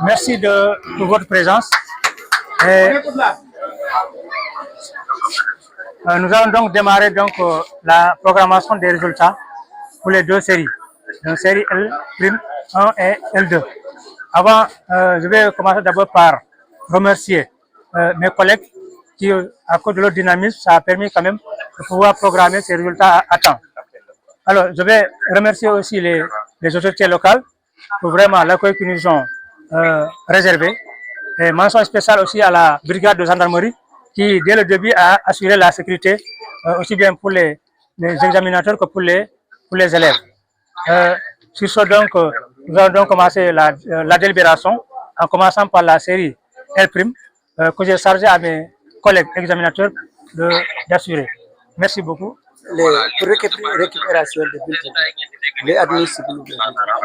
Merci pour votre présence. Et, nous allons donc démarrer la programmation des résultats pour les deux séries. Donc, série L'1 et L2. Avant, je vais commencer d'abord par remercier mes collègues qui, à cause de leur dynamisme, ça a permis quand même de pouvoir programmer ces résultats à temps. Alors, je vais remercier aussi les autorités locales pour vraiment l'accueil qu'ils nous ont réservé. Et mention spéciale aussi à la brigade de gendarmerie qui, dès le début, a assuré la sécurité, aussi bien pour les examinateurs que pour les élèves. Sur ce, donc, nous allons donc commencer la délibération en commençant par la série L', que j'ai chargé à mes collègues examinateurs d'assurer. Merci beaucoup. Pour récupération des bulletins, les admissibles.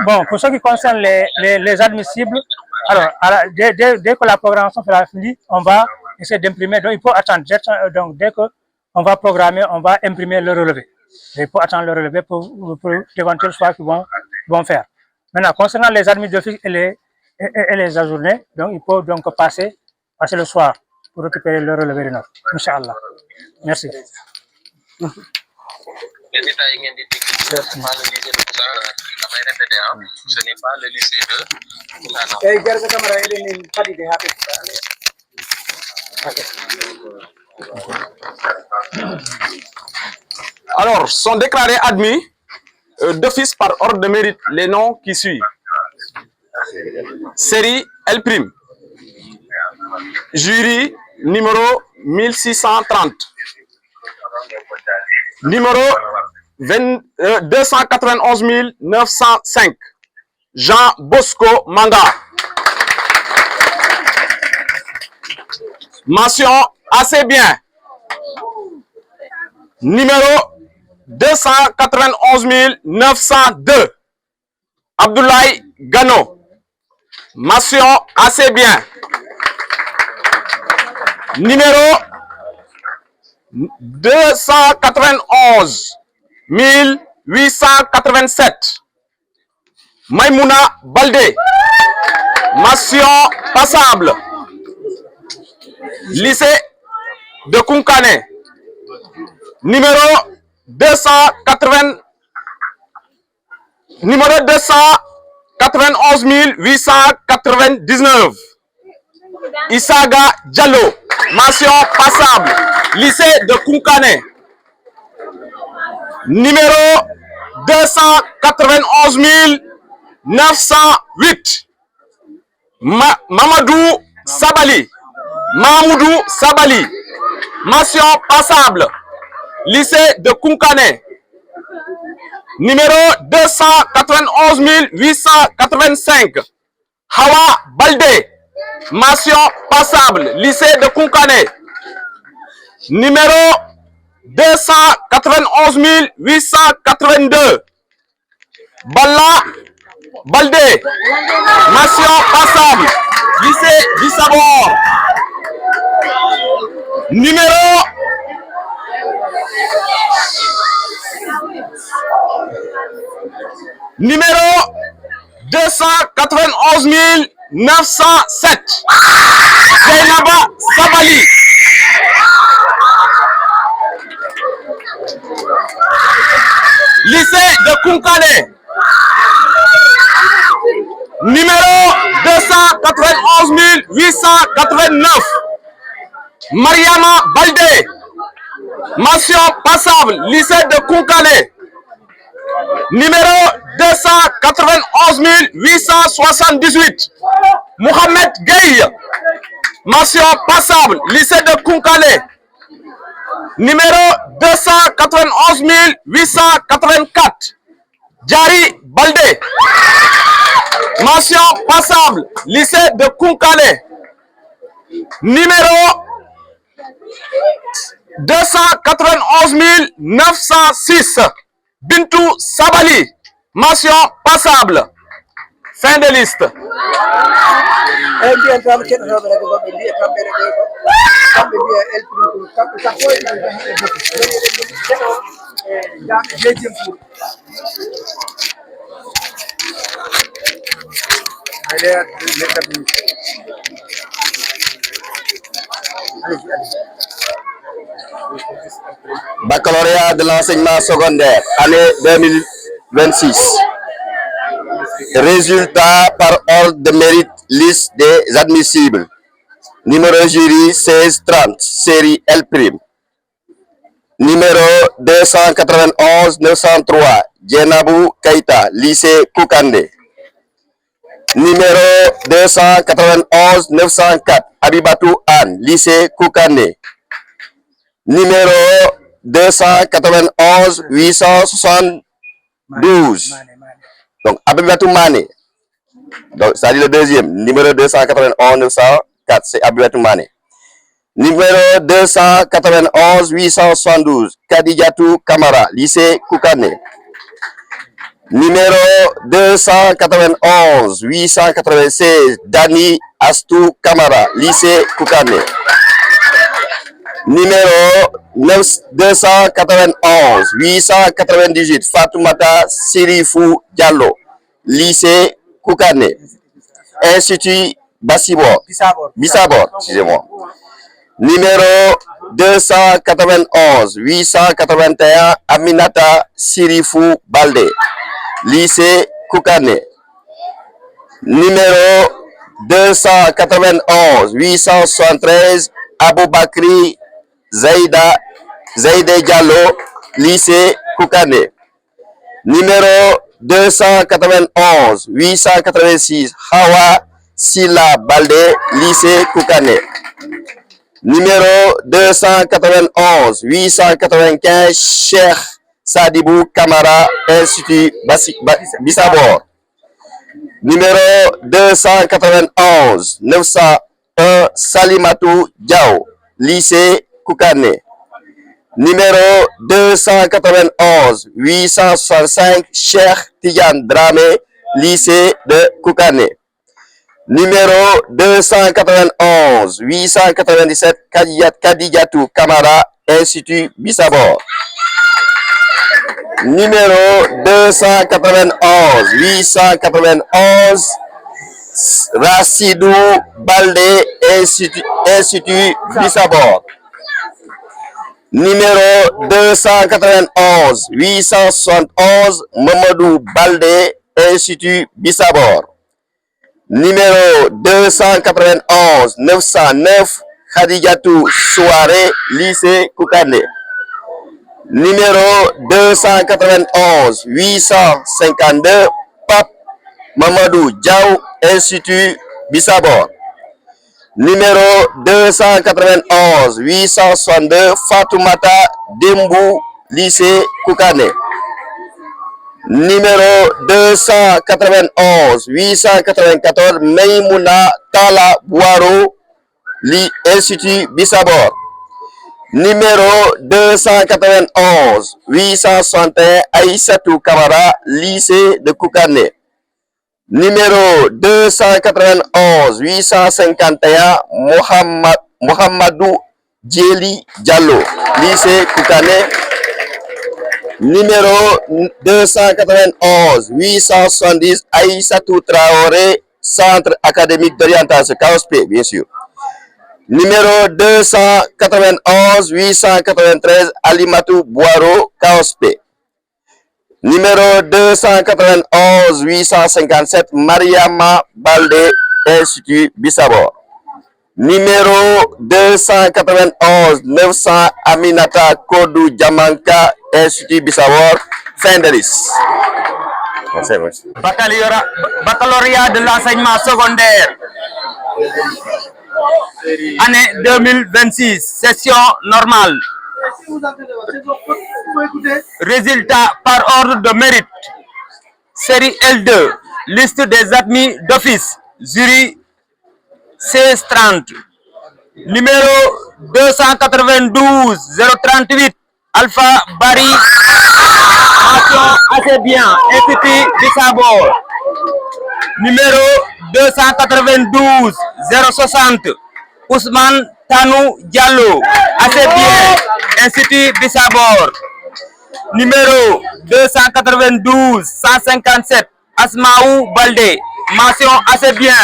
Bon, pour ce qui concerne les admissibles, alors, dès que la programmation sera finie, on va essayer d'imprimer. Donc, il faut attendre. Donc, dès qu'on va programmer, on va imprimer le relevé. Il faut attendre le relevé pour d'éventuels choix qu'ils vont faire. Maintenant, concernant les admis d'office et les ajournés, donc, il faut donc passer le soir pour récupérer le relevé de notes. Inch'Allah. Merci. Les détails ingin ditinggi, ce n'est pas le lycée de Boussara, damay répéter, ce n'est pas le lycée de Alors, sont déclarés admis d'office par ordre de mérite les noms qui suivent. Série L'. Jury numéro 1630. Numéro 291 905. Jean Bosco Manga. Mention assez bien. Numéro 291 902. Abdoulaye Gano. Mention assez bien. Numéro 291 887. Maïmouna Baldé. Mention passable. Lycée de Kounkané. Numéro 291 899. Isaga Diallo. Mention passable. Lycée de Kounkané. Numéro 291 908. Mamadou Sabali. Mahmoudou Sabali. Mention passable. Lycée de Kounkané. Numéro 291 885. Hawa Baldé. Mention passable. Lycée de Kounkané. Numéro 291 882. Balla Baldé. Mention passable. Lycée du Sabor. Numéro 291 907. Zainaba Sabali. Lycée de Kounkané. Numéro 291 889. Mariama Baldé. Mention passable. Lycée de Kounkané. Numéro 291 878. Mohamed Gueye. Mention passable. Lycée de Kounkané. Numéro 291 884. Djari Baldé. Mention passable. Lycée de Kounkané. Numéro 291 906. Bintou Sabali. Mention passable. Fin de liste. Baccalauréat de l'enseignement secondaire, année 2026. Résultat par ordre de mérite, liste des admissibles. Numéro jury 1630, série L'. Numéro 291 903, Djenabou Keita, lycée Koukandé. Numéro 291 904, Abibatou Anne, lycée Koukandé. Numéro 291 872. Donc, Abibatou Mané. Donc, ça dit le deuxième. Numéro 291 904, c'est Abibatou Mané. Numéro 291 872, Kadijatou Kamara, lycée Koukane. Numéro 291 896, Dani Astou Kamara, lycée Koukane. Numéro 291 898, Fatoumata Sirifou Diallo, lycée Koukane. Institut Bissabor, excusez-moi. Numéro 291 881, Aminata Sirifou Balde, lycée Koukane. Numéro 291 873, Aboubakri Zaïde Diallo, lycée Koukane. Numéro 291 886, Hawa Silla Balde, lycée Koukane. Numéro 291 895, Cheikh Sadibou Kamara, Institut Bissabor. Numéro 291 901, Salimatou Diao, lycée Koukane. Numéro 291 865, Cheikh Tidiane Dramé, lycée de Koukane. Numéro 291 897, Kadijatou Kamara, Institut Bissabor. Numéro 291 891, Rassidou Balde, Institut Bissabor. Numéro 291 871, Mamadou Balde, Institut Bissabor. Numéro 291 909, Khadijatou Souare, lycée Koukane. Numéro 291 852, Pape Mamadou Diaw, Institut Bissabor. Numéro 291 862, Fatoumata Dembou, lycée Koukane. Numéro 291 894, Meimouna Tala Bouaro, Institut Bissabor. Numéro 291 861, Aïssatou Kamara, lycée de Koukane. Numéro 291 851, Mohamedou Djeli Diallo, lycée Koukane. Numéro 291 870, Aïssatou Traoré, Centre académique d'orientation, KOSP, bien sûr. Numéro 291 893, Alimatou Boiro, KOSP. Numéro 291 857, Mariama Balde, Institut Bissabor. Numéro 291 900, Aminata Kodou Diamanka, Institut Bissabor, fin de liste. Baccalauréat de l'enseignement secondaire, année 2026, session normale. Résultat par ordre de mérite, série L2, liste des admis d'office, jury 1630, numéro 292 038, Alpha Bari, mention assez bien, Institut Bissabor. Numéro 292 060, Ousmane Tanou Diallo, assez bien, Institut Bissabor. Numéro 292 157, Asmaou Balde, mention assez bien,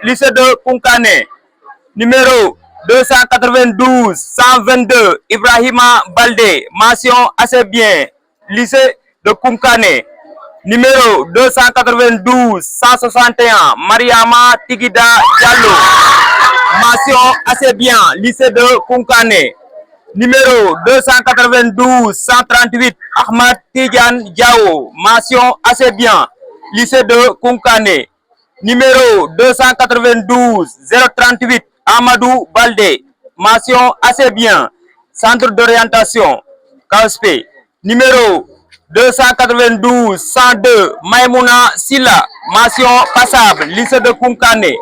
lycée de Konkane. Numéro 292 122 Ibrahima Baldé, mention assez bien, lycée de Konkane. Numéro 292 161 Mariama Tigida Diallo, mention assez bien, lycée de Konkane. Numéro 292 138 Ahmad Tidiane Diao, mention assez bien, lycée de Konkane. Numéro 292 038 Amadou Baldé, mention assez bien, centre d'orientation KSP. Numéro 292 102 Maimouna Silla, mention passable, lycée de Konkane.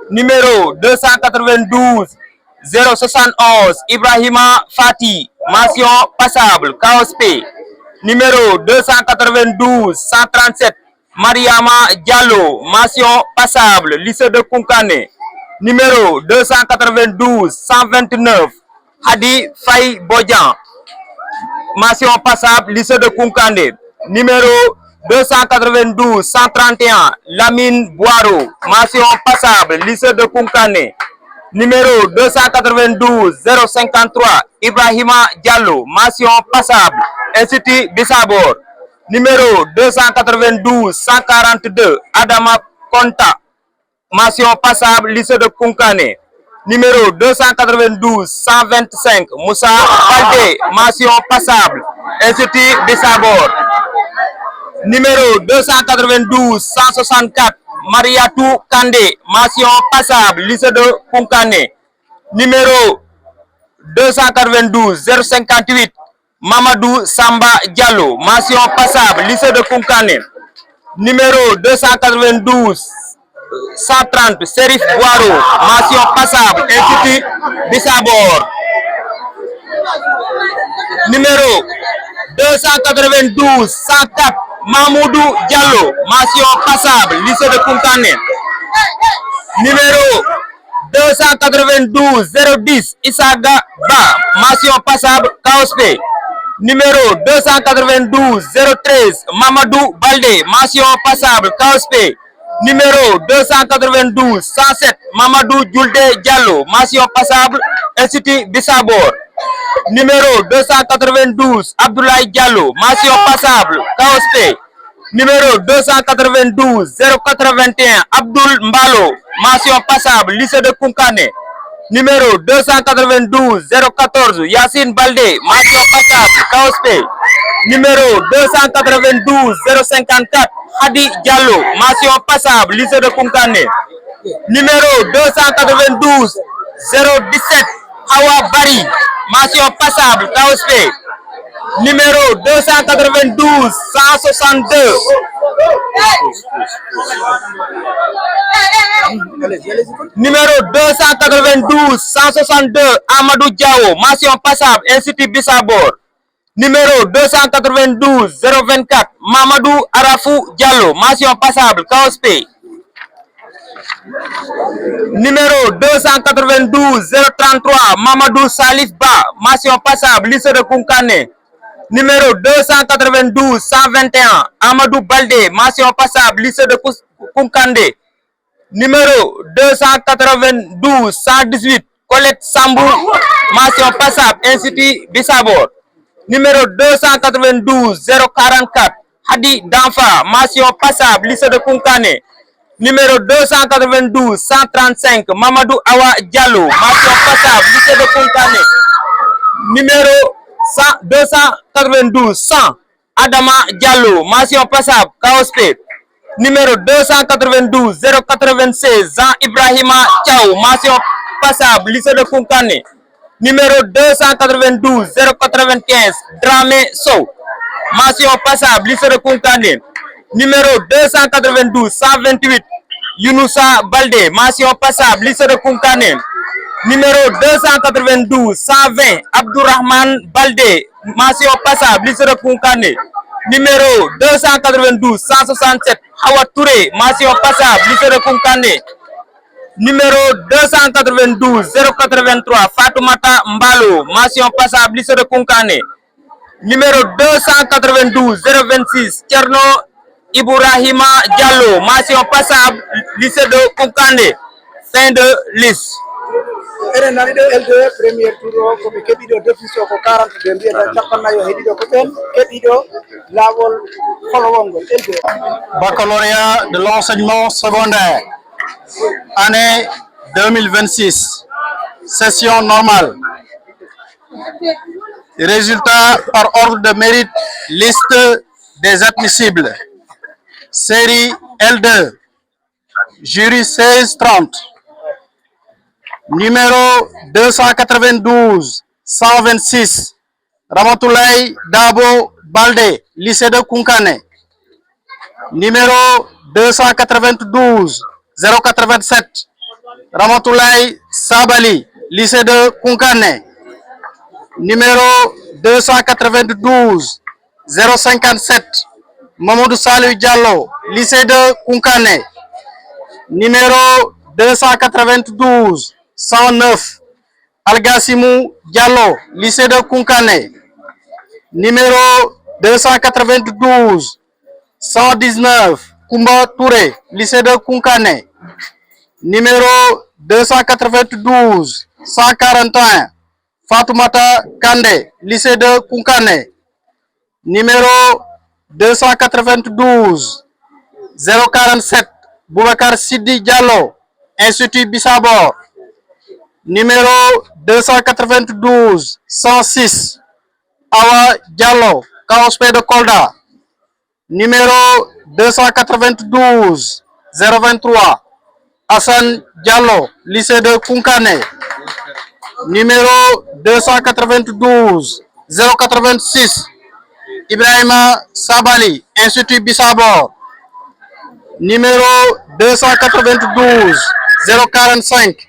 Numéro 292 071 Ibrahima Fati, mention passable, KSP. Numéro 292 137 Mariama Diallo, mention passable, lycée de Konkane. Numéro 292 129 Hadi Faye Bodjan, mention passable, lycée de Konkane. Numéro 292 131 Lamine Boiro, mention passable, lycée de Konkane. Numéro 292 053 Ibrahima Diallo, mention passable, Institut Bissabor. Numéro 292 142 Adama Konta, mention passable, lycée de Konkane. Numéro 292 125 Moussa Baldé, mention passable, Institut Bissabor. Numéro 292 164 Mariatou Kandé, mention passable, lycée de Konkane. Numéro 292 058 Mamadou Samba Diallo, mention passable, lycée de Konkane. Numéro 292 130 Serif Boiro, mention passable, Institut Bissabor. Numéro 292 104 Mamoudou Diallo, mention passable, lycée de Konkane. Numéro 292 010 Issaga Ba, mention passable, KSP. Numéro 292 013 Mamadou Baldé, mention passable, KSP. Numéro 292 107 Mamadou Djoulde Diallo, mention passable, Institut Bissabor. Numéro 292 Abdoulaye Diallo, mention passable, KSP. Numéro 292 081 Abdoul Mbalo, mention passable, lycée de Konkane. Numéro 292 014 Yassine Baldé, mention passable, KSP. Numéro 292 054 Hadi Diallo, mention passable, lycée de Konkane. Numéro 292 017 Hawa Bari, mention passable, KSP. Numéro 292 162 Numéro 292 162 Amadou Diao, mention passable, Institut Bissabor. Numéro 292 024 Mamadou Arafou Diallo, mention passable, KSP. Numéro 292 033 Mamadou Salif Ba, mention passable, lycée de Konkane. Numéro 292 121 Amadou Baldé, mention passable, lycée de Konkane. Numéro 292 118 Colette Sambou, mention passable, Institut Bissabor. Numéro 292 044 Hadi Danfa, mention passable, lycée de Konkane. Numéro 292 135 Mamadou Awa Diallo, mention passable, lycée de Konkane. Numéro 292 100 Adama Diallo, mention passable, KSP. Numéro 292 096 Jean Ibrahima Thiaw, mention passable, lycée de Konkane. Numéro 292 095 Dramé Sow, mention passable, lycée de Konkane. Numéro 292 128 Younoussa Baldé, mention passable, lycée de Konkane. Numéro 292 120 Abdourahman Baldé, mention passable, lycée de Konkane. Numéro 292 167 Hawa Touré, mention passable, lycée de Konkane. Numéro 292 083 Fatoumata Mbalo, mention passable, lycée de Konkane. Numéro 292 026 Tcherno Ibrahima Diallo, mention passable, lycée de Koukandé. Fin de liste. enen nani ɗo L2 premier tour o koɓe keɓiɗo d'office o ko 40 ɓe mbiyeɗa capannayo heeɗiɗo ko ɓen keɓiɗo laawol folowol ngol L2. Baccalauréat de l'enseignement secondaire, année 2026, session normale. Résultat par ordre de mérite, liste des admissibles. Série L2, jury 1630. Numéro 292 126, Ramatoulaye Dabo Baldé, lycée de Koukandé. Numéro 292 087, Ramatoulaye Sabali, lycée de Koukandé. Numéro 292 057, Mamadou Salou Diallo, lycée de Koukandé. Numéro 292 109, Algassimou Diallo, lycée de Koukandé. Numéro 292 119, Koumba Touré, lycée de Koukandé. Numéro 292 141, Fatoumata Kandé, lycée de Koukandé. Numéro 292 047, Boubacar Sidi Diallo, Institut Bissabor. Numéro 292 106, Awa Diallo, Kaospé de Kolda. Numéro 292 023, Hassan Diallo, lycée de Koukandé. Numéro 292 086, Ibrahima Sabali, Institut Bissabor. Numéro 292 045,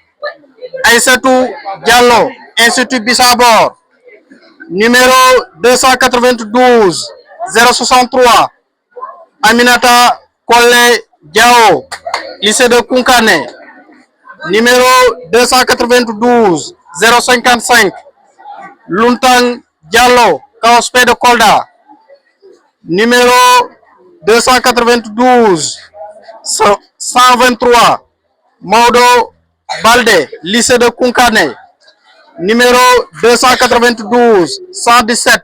Aïssatou Diallo, Institut Bissabor. Numéro 292 063, Aminata Kole Diao, lycée de Koukandé. Numéro 292 055, Luntang Diallo, Kaospé de Kolda. Numéro 292 123, Maudo Baldé, lycée de Koukandé. Numéro 292 117,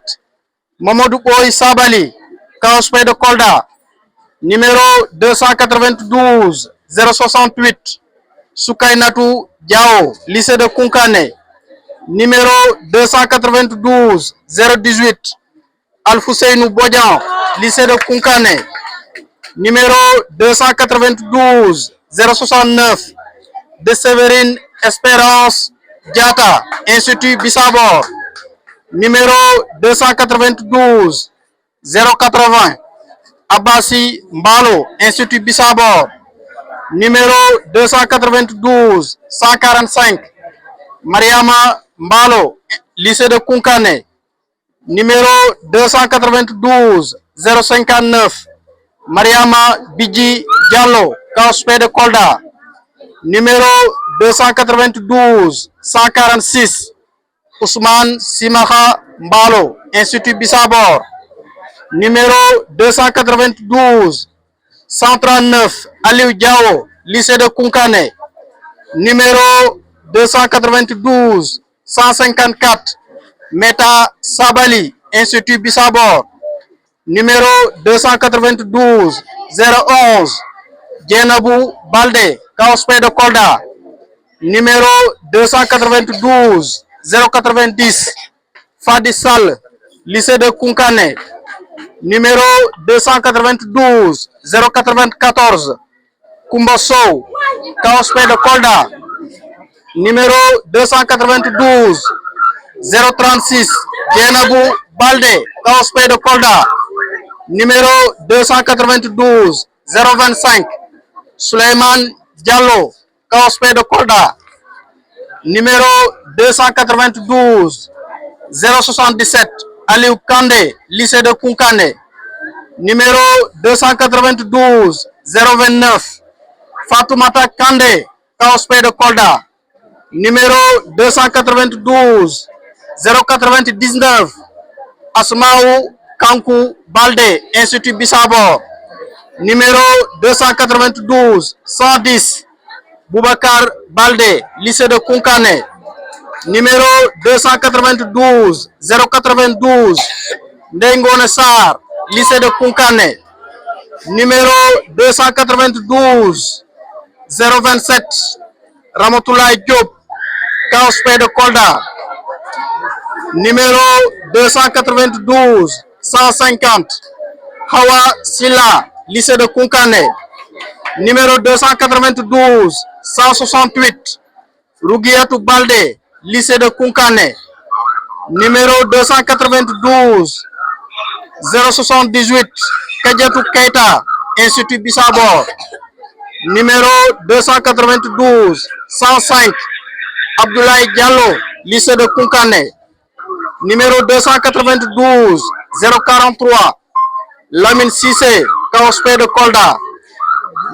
Mamadou Boy Sabali, Kaospé de Kolda. Numéro 292 068, Soukainatou Diao, lycée de Koukandé. Numéro 292 018, Alfousseinou Bodian, lycée de Koukandé. Numéro 292 069, De Séverine Espérance Diata, Institut Bissabor. Numéro 292 080, Abbassi Mbalo, Institut Bissabor. Numéro 292 145, Mariama Mbalo, lycée de Koukandé. Numéro 292 059, Mariama Bidji Diallo, Kaospé de Kolda. Numéro 292 146, Ousmane Simaha Mbalo, Institut Bissabor. Numéro 292 139, Aliou Diao, lycée de Koukandé. Numéro 292 154, Meta Sabali, Institut Bissabor. Numéro 292 011, Djenabou Baldé, Kaospé de Kolda. Numéro 292 090, Fadi Sall, lycée de Koukandé. Numéro 292 094, Koumba Sow, Kaospé de Kolda. Numéro 292 036, Djenabou Baldé, Kaospé de Kolda. Numéro 292 025, Souleymane Diallo, Kaospé de Kolda. Numéro 292 077, Aliou Kandé, lycée de Koukandé. Numéro 292 029, Fatoumata Kandé, Kaospé de Kolda. Numéro 292 099, Asmaou Kankou Baldé, Institut Bissabor. Numéro 292, 110, Boubacar Baldé, lycée de Kounkané. Numéro 292, 092, Ndengone Sar, lycée de Kounkané. Numéro 292, 027, Ramatoulaye Diop, KOSP de Kolda. Numéro 292, 150, Hawa Silla, lycée de Kounkané. Numéro 292, 168, Rougiatou Baldé, lycée de Kounkané. Numéro 292, 078, Kadiatou Keita, Institut Bissabor. Numéro 292, 105, Abdoulaye Diallo, lycée de Kounkané. Numéro 292, 043, Lamine Sissé, KOSP de Kolda.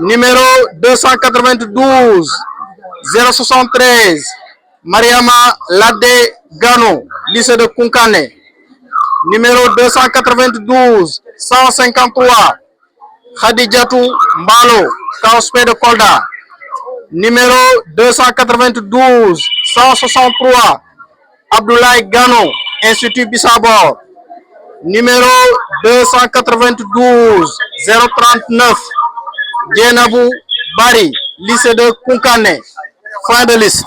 Numéro 292, 073, Mariama Lade Gano, lycée de Kounkané. Numéro 292, 153, Khadijatou Mbalo, KOSP de Kolda. Numéro 292, 163, Abdoulaye Gano, Institut Bissabor. Numéro 292, 039, Djenabou Bari, lycée de Kounkané. Fin de liste.